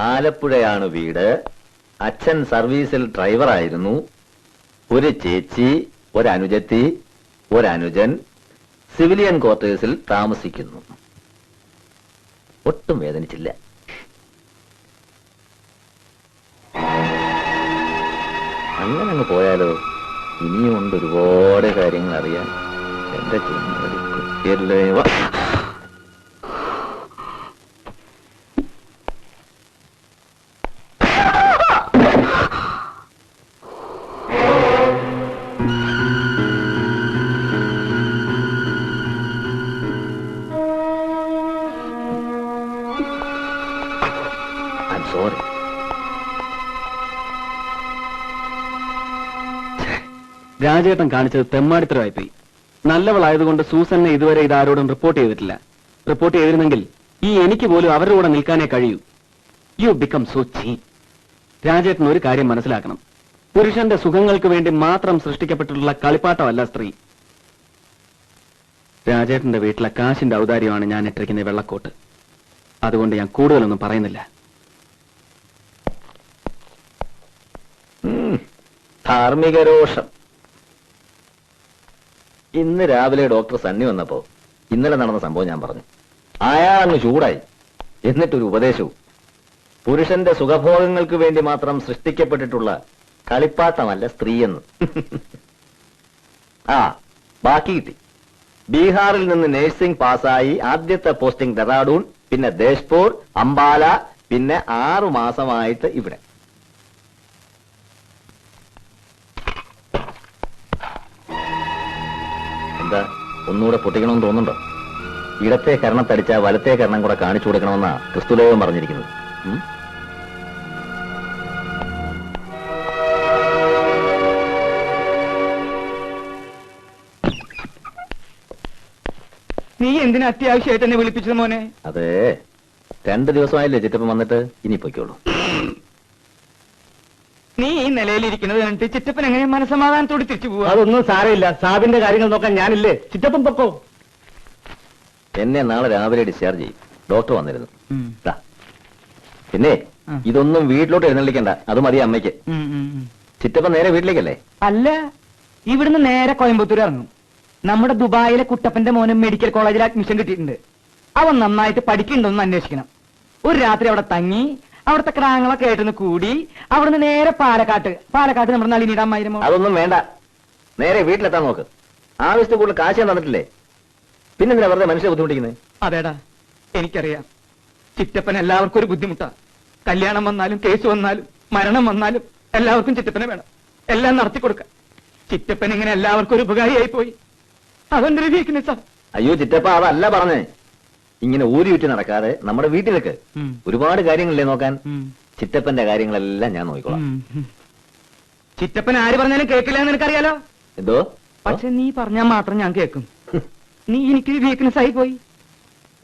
ആലപ്പുഴയാണ് വീട്. അച്ഛൻ സർവീസിൽ ഡ്രൈവറായിരുന്നു. ഒരു ചേച്ചി, ഒരനുജത്തി, ഒരനുജൻ സിവിലിയൻ ക്വാർട്ടേഴ്സിൽ താമസിക്കുന്നു. ഒട്ടും വേദനിച്ചില്ല. അങ്ങനെ അങ്ങ് പോയാലോ? ഇനിയും ഉണ്ട് ഒരുപാട് കാര്യങ്ങൾ അറിയാൻ. എന്റെ കുട്ടിയല്ലേ. സോറി. രാജേട്ടൻ കാണിച്ചത് തെമ്മാടിത്തരമായിപ്പോയി. നല്ലവളായതുകൊണ്ട് സൂസന്നെ ഇതുവരെ ഇതാരോടും റിപ്പോർട്ട് ചെയ്തിട്ടില്ല. റിപ്പോർട്ട് ചെയ്തിരുന്നെങ്കിൽ ഈ എനിക്ക് പോലും അവരുടെ കൂടെ നിൽക്കാനേ കഴിയൂ. യു ബിക്കം സോ ചീപ്പ്. രാജേട്ടൻ ഒരു കാര്യം മനസ്സിലാക്കണം. പുരുഷന്റെ സുഖങ്ങൾക്ക് വേണ്ടി മാത്രം സൃഷ്ടിക്കപ്പെട്ടിട്ടുള്ള കളിപ്പാട്ടമല്ല സ്ത്രീ. രാജേട്ടന്റെ വീട്ടിലെ കാശിന്റെ ഔദാര്യമാണ് ഞാൻ ഇട്ടിരിക്കുന്ന വെള്ളക്കോട്ട്. അതുകൊണ്ട് ഞാൻ കൂടുതലൊന്നും പറയുന്നില്ല. ധാർമ്മിക രോഷം. ഇന്ന് രാവിലെ ഡോക്ടർ സണ്ണി വന്നപ്പോ ഇന്നലെ നടന്ന സംഭവം ഞാൻ പറഞ്ഞു. അയാളങ്ങ് ചൂടായി. എന്നിട്ടൊരു ഉപദേശവും. പുരുഷന്റെ സുഖഭോഗങ്ങൾക്ക് വേണ്ടി മാത്രം സൃഷ്ടിക്കപ്പെട്ടിട്ടുള്ള കളിപ്പാട്ടമല്ല സ്ത്രീയെന്ന്. ബാക്കി കിട്ടി. ബീഹാറിൽ നിന്ന് നഴ്സിംഗ് പാസ്സായി ആദ്യത്തെ പോസ്റ്റിംഗ് ഡെറാഡൂൺ, പിന്നെ ദേശ്പൂർ, അംബാല, പിന്നെ 6 മാസമായിട്ട് ഇവിടെ. എന്താ ഒന്നുകൂടെ പൊട്ടിക്കണമെന്ന് തോന്നുന്നുണ്ടോ? ഇടത്തെ കരണത്തടിച്ച വലത്തെ കരണം കൂടെ കാണിച്ചു കൊടുക്കണമെന്നാ ക്രിസ്തുലേവൻ പറഞ്ഞിരിക്കുന്നത്. നീ എന്തിനാ അത്യാവശ്യമായിട്ട് എന്നെ വിളിപ്പിച്ചത് മോനെ? അതെ, 2 ദിവസമായില്ലേ ചിറ്റപ്പൻ വന്നിട്ട്. ഇനി പൊയ്ക്കോളൂ. നീ ഈ നിലയിലിരിക്കുന്നത് കണ്ടിട്ട് ചിറ്റപ്പൻ എങ്ങനെ മനസമാധാനത്തോട് തിരിച്ചു പോവാ? അതൊന്നും സാരമില്ല. സാബിന്റെ കാര്യങ്ങൾ നോക്കാൻ ഞാനില്ലേ. ചിറ്റപ്പൻ പൊക്കോ. എന്നെ നാളെ രാവിലെ ഡിസ്ചാർജ് ചെയ്യും. ഡോക്ടർ വന്നിരുന്നു. പിന്നെ ഇതൊന്നും വീട്ടിലോട്ട് എഴുന്നള്ളിക്കണ്ട. അത് മതി അമ്മയ്ക്ക്. ചിറ്റപ്പൻ നേരെ വീട്ടിലേക്കല്ലേ? അല്ല, ഇവിടുന്ന് നേരെ കോയമ്പത്തൂർ ഇറങ്ങും. നമ്മുടെ ദുബായിലെ കുട്ടപ്പന്റെ മോനും മെഡിക്കൽ കോളേജിൽ അഡ്മിഷൻ കിട്ടിയിട്ടുണ്ട്. അവൻ നന്നായിട്ട് പഠിക്കണ്ടോന്ന് അന്വേഷിക്കണം. ഒരു രാത്രി അവിടെ തങ്ങി അവിടുത്തെ ക്രാങ്ങളൊക്കെ ആയിട്ടൊന്ന് കൂടി അവിടുന്ന് നേരെ പാലക്കാട്ട് നമ്മുടെ നളിനിയുടെ അമ്മായിരമോ. അതൊന്നും വേണ്ട. നേരെ വീട്ടിലെത്താൻ നോക്ക്. ആവശ്യത്തിൽ കൂടുതൽ കാശ് തന്നിട്ടില്ലേ? പിന്നെന്തിനാ വെറുതെ മനുഷ്യരെ ബുദ്ധിമുട്ടിക്കുന്നത്? അതേടാ, എനിക്കറിയാം. ചിറ്റപ്പൻ എല്ലാവർക്കും ഒരു ബുദ്ധിമുട്ടാ. കല്യാണം വന്നാലും കേസ് വന്നാലും മരണം വന്നാലും എല്ലാവർക്കും ചിറ്റപ്പനെ വേണം. എല്ലാം നടത്തി കൊടുക്കാൻ. ചിറ്റപ്പൻ ഇങ്ങനെ എല്ലാവർക്കും ഒരു ഉപകാരിയായി പോയി. അതെന്റെ ഒരു വീക്ക്നെസ്സാ. അയ്യോ ചിറ്റപ്പ, അതല്ല പറഞ്ഞേ. ഇങ്ങനെ ഊരിവിറ്റ് നടക്കാതെ നമ്മുടെ വീട്ടിലേക്ക് ഒരുപാട് കാര്യങ്ങളില്ലേ നോക്കാൻ. ചിറ്റപ്പന്റെ കാര്യങ്ങളെല്ലാം ഞാൻ നോക്കിക്കോളാം. ചിറ്റപ്പൻ ആര് പറഞ്ഞാലും കേൾക്കില്ല എന്ന് എനിക്കറിയാലോ. എന്തോ? പക്ഷെ നീ പറഞ്ഞാൽ മാത്രം ഞാൻ കേൾക്കും. നീ എനിക്ക് വീക്ക്നെസ് ആയി പോയി.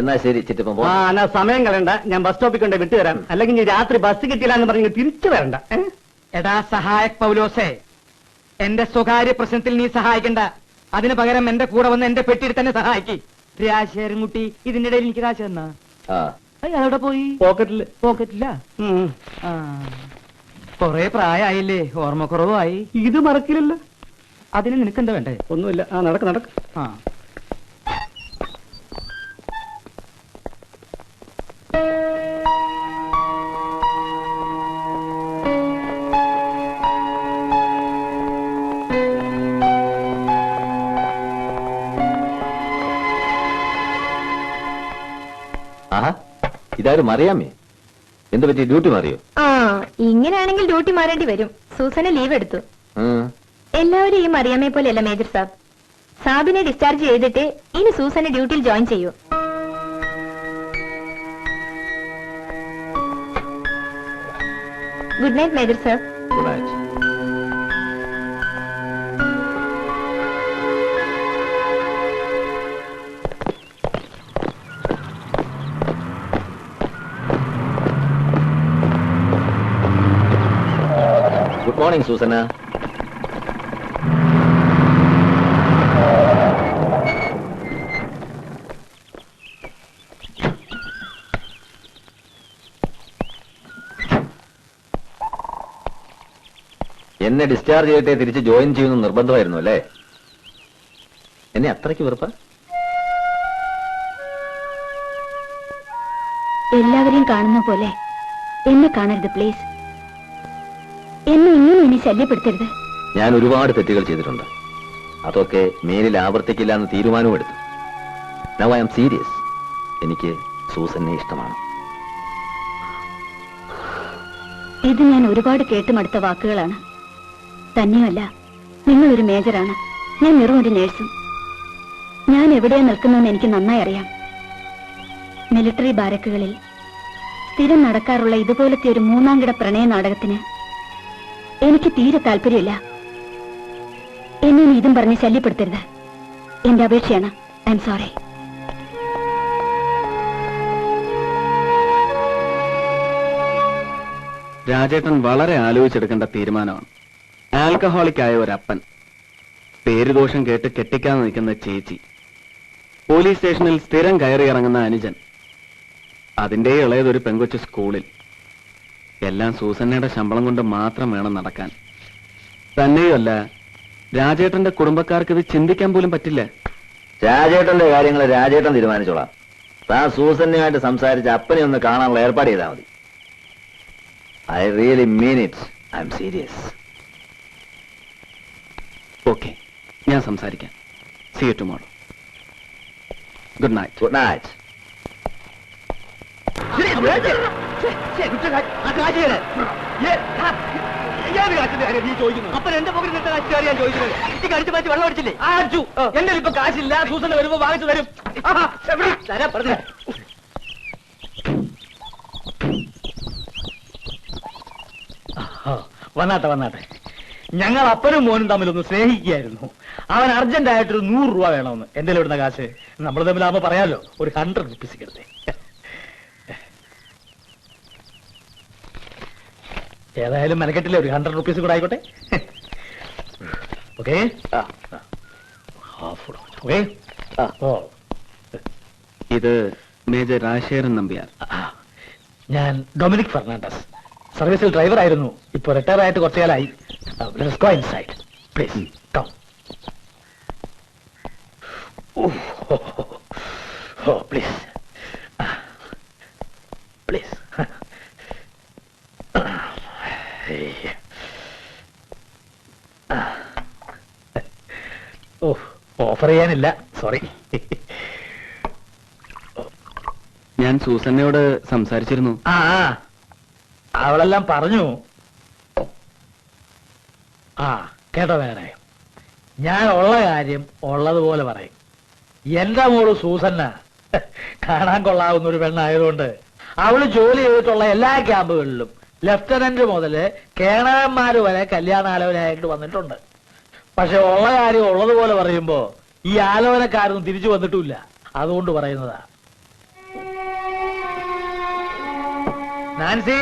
എന്നാ ശരി ചിറ്റപ്പൻ പോ. എന്നാ സമയം കളയണ്ട. ഞാൻ ബസ് സ്റ്റോപ്പിൽ കൊണ്ട് വിട്ടുതരാം. അല്ലെങ്കിൽ നീ രാത്രി ബസ് കിട്ടിയില്ല എന്ന് പറഞ്ഞ് തിരിച്ചു വരണ്ട. എടാ സഹായക് പൗലോസേ, എന്റെ സ്വകാര്യ പ്രശ്നത്തിൽ നീ സഹായിക്കണ്ട. അതിന് പകരം എന്റെ കൂടെ വന്ന് എന്റെ പെട്ടിയിൽ തന്നെ സഹായിക്കി. രാശേരൻകുട്ടി ഇതിന്റെ ഇടയിൽ എനിക്ക് കാശ് തന്നാ. അതവിടെ പോയി? പോക്കറ്റില്ല. കൊറേ പ്രായമായില്ലേ, ഓർമ്മക്കുറവായി. ഇത് മറക്കില്ലല്ലോ. അതിന് നിനക്കെന്താ വേണ്ടേ? ഒന്നുമില്ല. നടക്ക്. ഇതാരും അറിയാമേ? എന്ത് പറ്റി? ഡ്യൂട്ടി മാറിയോ? ഇങ്ങനെയാണെങ്കിൽ ഡ്യൂട്ടി മാറേണ്ടി വരും. സൂസന ലീവ് എടുത്തു. എല്ലാവരും ഈ മറിയാമ്മയെ പോലെയല്ല മേജർ സാബ്. സാബിനെ ഡിസ്ചാർജ് ചെയ്തിട്ട് ഇനി സൂസനെ ഡ്യൂട്ടിയിൽ ജോയിൻ ചെയ്യൂ. Good night major sir. Good night. Good morning, Susanna. എന്നെ ഡിസ്ചാർജ് ചെയ്തിട്ടേ തിരിച്ച് ജോയിൻ ചെയ്യുന്ന നിർബന്ധമായിരുന്നു അല്ലേ? എന്നെ അത്രയ്ക്ക് വെറുപ്പ? എല്ലാവരെയും കാണുന്ന പോലെ എന്നെ കാണരുത് പ്ലീസ്. എന്നെ ഇങ്ങനെ ഇനി ശല്യപ്പെടുത്തരുത്. ഞാൻ ഒരുപാട് തെറ്റുകൾ ചെയ്തിട്ടുണ്ട്. അതൊക്കെ മേലിൽ ആവർത്തിക്കില്ല എന്ന് തീരുമാനവും എടുത്തു. Now I am serious. എനിക്ക് സൂസന്നെ ഇഷ്ടമാണ്. ഇത് ഞാൻ ഒരുപാട് കേട്ടുമടുത്ത വാക്കുകളാണ്. തന്നെയുമല്ല, നിങ്ങളൊരു മേജറാണ്, ഞാൻ വെറും ഒരു നേഴ്സും. ഞാൻ എവിടെയാ നിൽക്കുന്നതെന്ന് എനിക്ക് നന്നായി അറിയാം. മിലിറ്ററി ബാരക്കുകളിൽ സ്ഥിരം നടക്കാറുള്ള ഇതുപോലത്തെ ഒരു മൂന്നാംകിട പ്രണയ നാടകത്തിന് എനിക്ക് തീരെ താല്പര്യമില്ല. എന്നെ ഇതും പറഞ്ഞ് ശല്യപ്പെടുത്തരുത്. എന്റെ അപേക്ഷയാണ്. I am sorry. രാജേട്ടൻ വളരെ ആലോചിച്ചെടുക്കേണ്ട തീരുമാനമാണ്. ആൽക്കഹോളിക് ആയ ഒരപ്പൻ, പേരുദോഷം കേട്ട് കെട്ടിക്കാൻ നിൽക്കുന്ന ചേച്ചി, പോലീസ് സ്റ്റേഷനിൽ സ്ഥിരം കയറി ഇറങ്ങുന്ന അനുജൻ, അതിന്റെ ഇളയതൊരു പെങ്കൊച്ചു സ്കൂളിൽ. എല്ലാം സൂസന്നയുടെ ശമ്പളം കൊണ്ട് മാത്രം വേണം നടക്കാൻ. തന്നെയുമല്ല, രാജേട്ടന്റെ കുടുംബക്കാർക്ക് ഇത് ചിന്തിക്കാൻ പോലും പറ്റില്ല. രാജേട്ടന്റെ കാര്യങ്ങൾ രാജേട്ടൻ തീരുമാനിച്ചോളാം. താൻ സൂസന്നയുമായിട്ട് സംസാരിച്ച് അപ്പനെ ഒന്ന് കാണാനുള്ള ഏർപ്പാട് ചെയ്താൽ മതി. I really mean it. I am serious. Okay, ഞാൻ സംസാരിക്കാം. See you tomorrow. Good night. Good night. അപ്പൻ എന്റെ പോക്കറ്റിൽ നിട്ട കാശുകാരി ഞാൻ ചോദിക്കുന്നത്. എനിക്ക് അടിച്ചു മാറ്റി വെള്ളം അടിച്ചില്ലേ? എന്റെ ഇപ്പൊ കാശില്ല. സൂസന് വരുമ്പോ വാങ്ങിച്ചു തരും. തരാ പറഞ്ഞു. വന്നാട്ടെ വന്നാട്ടെ. ഞങ്ങൾ അപ്പനും മോനും തമ്മിലൊന്ന് സ്നേഹിക്കുകയായിരുന്നു. അവൻ അർജന്റായിട്ടൊരു 100 രൂപ വേണമെന്ന്. എന്റെ ഇവിടുന്ന കാശ് നമ്മൾ തമ്മിലാകുമ്പോ പറയാലോ, ഒരു 100 റുപ്പീസ് കിടത്തേ. ഏതായാലും മെനക്കെട്ടില്ലേ, ഒരു 100 റുപ്പീസ് കൂടെ ആയിക്കോട്ടെ. Okay okay. ഇത് മേജർ രാജശേഖരൻ നമ്പ്യാർ. ഞാൻ ഡൊമിനിക് ഫെർണാണ്ടസ്. സർവീസിൽ ഡ്രൈവർ ആയിരുന്നു. ഇപ്പൊ റിട്ടയർ ആയിട്ട് കുറച്ചു കാലമായി. Let's go inside, please. Come. Oh, please. Please. Offer ചെയ്യാനില്ല, സോറി. ഞാൻ സൂസന്നയോട് സംസാരിച്ചിരുന്നു. അവളെല്ലാം പറഞ്ഞു. കേട്ടോ വേറെ, ഞാൻ ഉള്ള കാര്യം ഉള്ളതുപോലെ പറയും. എന്റെ മോള് സൂസന്ന കാണാൻ കൊള്ളാവുന്ന ഒരു പെണ്ണായതുകൊണ്ട് അവള് ജോലി ചെയ്തിട്ടുള്ള എല്ലാ ക്യാമ്പുകളിലും ലെഫ്റ്റനന്റ് മുതല് കേണലന്മാര് വരെ കല്യാണാലോചനയായിട്ട് വന്നിട്ടുണ്ട്. പക്ഷെ ഉള്ള കാര്യം ഉള്ളതുപോലെ പറയുമ്പോ ഈ ആലോചനക്കാരൊന്നും തിരിച്ചു വന്നിട്ടുമില്ല. അതുകൊണ്ട് പറയുന്നതാ. നാൻസി,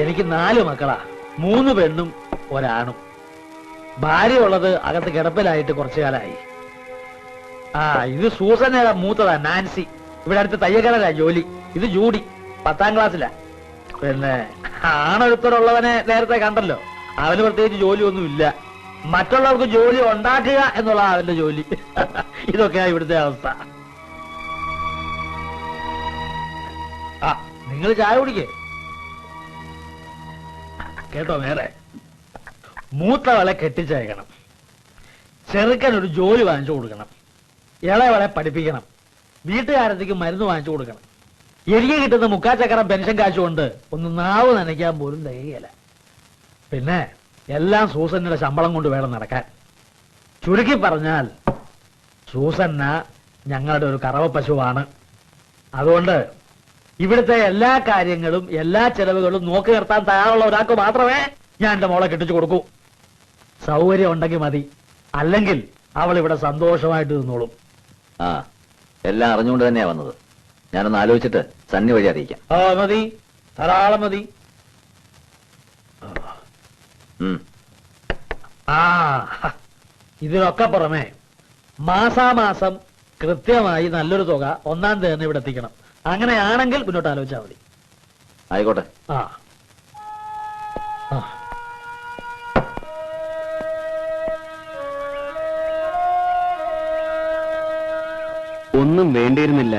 എനിക്ക് 4 മക്കളാ, 3 പെണ്ണും ഒരാണും. ഭാര്യ ഉള്ളത് അകത്ത് കിടപ്പിലായിട്ട് കുറച്ചു കാലമായി. ഇത് സൂസന്നയുടെ മൂത്തതാ, നാൻസി. ഇവിടെ അടുത്ത് തയ്യക്കടലാ ജോലി. ഇത് ജൂഡി, 10ാം ക്ലാസ്സിലാ. പിന്നെ ആണൊരുത്തരുള്ളവനെ നേരത്തെ കണ്ടല്ലോ. അവന് പ്രത്യേകിച്ച് ജോലിയൊന്നും ഇല്ല. മറ്റുള്ളവർക്ക് ജോലി ഉണ്ടാക്കുക എന്നുള്ള അവന്റെ ജോലി. ഇതൊക്കെയാ ഇവിടുത്തെ അവസ്ഥ. നിങ്ങൾ ചായ കുടിക്കേ. കേട്ടോ വേറെ, മൂത്തവളെ കെട്ടിച്ചയക്കണം, ചെറുക്കൻ ഒരു ജോലി വാങ്ങിച്ചു കൊടുക്കണം, ഇളയവളെ പഠിപ്പിക്കണം, വീട്ടുകാരത്തേക്ക് മരുന്ന് വാങ്ങിച്ചു കൊടുക്കണം. എനിക്ക് കിട്ടുന്ന 3/4 ചക്രം പെൻഷൻ കാശുകൊണ്ട് ഒന്ന് നാവ് നനയ്ക്കാൻ പോലും തികയില്ല. പിന്നെ എല്ലാം സൂസന്നയുടെ ശമ്പളം കൊണ്ട് വേണം നടക്കാൻ. ചുരുക്കി പറഞ്ഞാൽ സൂസന്ന ഞങ്ങളുടെ ഒരു കറവ പശുവാണ്. അതുകൊണ്ട് ഇവിടുത്തെ എല്ലാ കാര്യങ്ങളും എല്ലാ ചെലവുകളും നോക്കി നിർത്താൻ തയ്യാറുള്ള ഒരാൾക്ക് മാത്രമേ ഞാൻ എന്റെ മോളെ കെട്ടിച്ചു കൊടുക്കൂ. സൗകര്യം ഉണ്ടെങ്കിൽ മതി, അല്ലെങ്കിൽ അവൾ ഇവിടെ സന്തോഷമായിട്ട് നിന്നോളും. എല്ലാം അറിഞ്ഞുകൊണ്ട് തന്നെയാ വന്നത്. ഞാനൊന്ന് ആലോചിച്ചിട്ട് സണ്ണി വഴി അറിയിക്കാം. മതി, ധാരാളം മതി. ഇതിനൊക്കെ പുറമെ മാസാമാസം കൃത്യമായി നല്ലൊരു തുക 1-ാം തീയതി തന്നെ ഇവിടെ എത്തിക്കണം. അങ്ങനെയാണെങ്കിൽ മുന്നോട്ട് ആലോചിച്ചാൽ മതി. ആയിക്കോട്ടെ. ഒന്നും വേണ്ടിയിരുന്നില്ല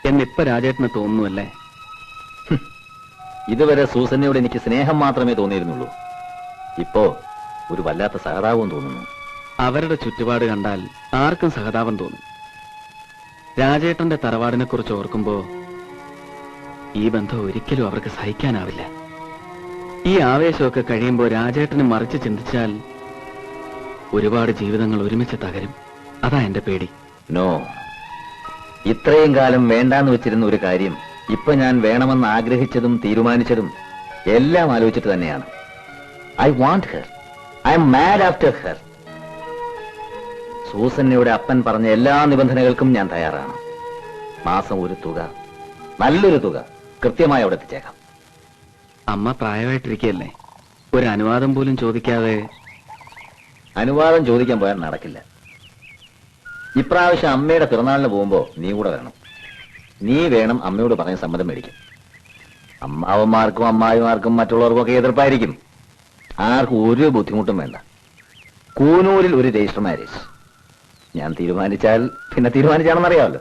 എന്നിപ്പ രാജേട്ടന് തോന്നുന്നുവല്ലേ? ഇതുവരെ സൂസന്നയോട് എനിക്ക് സ്നേഹം മാത്രമേ തോന്നിയിരുന്നുള്ളൂ. ഇപ്പോ ഒരു വല്ലാത്ത സഹതാപവും തോന്നുന്നു. അവരുടെ ചുറ്റുപാട് കണ്ടാൽ ആർക്കും സഹതാപം തോന്നും. രാജേട്ടന്റെ തറവാടിനെ കുറിച്ച് ഓർക്കുമ്പോ ഈ ബന്ധം ഒരിക്കലും അവർക്ക് സഹിക്കാനാവില്ല. ഈ ആവേശമൊക്കെ കഴിയുമ്പോ രാജേട്ടന് മറിച്ച് ചിന്തിച്ചാൽ ഒരുപാട് ജീവിതങ്ങൾ ഒരുമിച്ച് തകരും. അതാ എന്റെ പേടി. നോ, ഇത്രയും കാലം വേണ്ടാന്ന് വെച്ചിരുന്ന ഒരു കാര്യം ഇപ്പൊ ഞാൻ വേണമെന്ന് ആഗ്രഹിച്ചതും തീരുമാനിച്ചതും എല്ലാം ആലോചിച്ചിട്ട് തന്നെയാണ്. I want her. I am mad after her. സൂസന്നയുടെ അപ്പൻ പറഞ്ഞ എല്ലാ നിബന്ധനകൾക്കും ഞാൻ തയ്യാറാണ്. മാസം ഒരു തുക, നല്ലൊരു തുക കൃത്യമായി അവിടെ എത്തിച്ചേക്കാം. അമ്മ പ്രായമായിട്ടിരിക്കുകയല്ലേ, ഒരു അനുവാദം പോലും ചോദിക്കാതെ? അനുവാദം ചോദിക്കാൻ പോയാൽ നടക്കില്ല. ഇപ്രാവശ്യം അമ്മയുടെ പിറന്നാളിന് പോകുമ്പോ നീ കൂടെ വരണം. നീ വേണം അമ്മയോട് പറഞ്ഞ സമ്മതം മേടിക്കും. അമ്മാവന്മാർക്കും അമ്മായിമാർക്കും മറ്റുള്ളവർക്കും ഒക്കെ എതിർപ്പായിരിക്കും. ആർക്കും ഒരു ബുദ്ധിമുട്ടും വേണ്ട. കൂനൂരിൽ ഒരു രജിസ്റ്റർ മാരേജ്. ഞാൻ തീരുമാനിച്ചാൽ പിന്നെ തീരുമാനിച്ചാണെന്നറിയാമല്ലോ.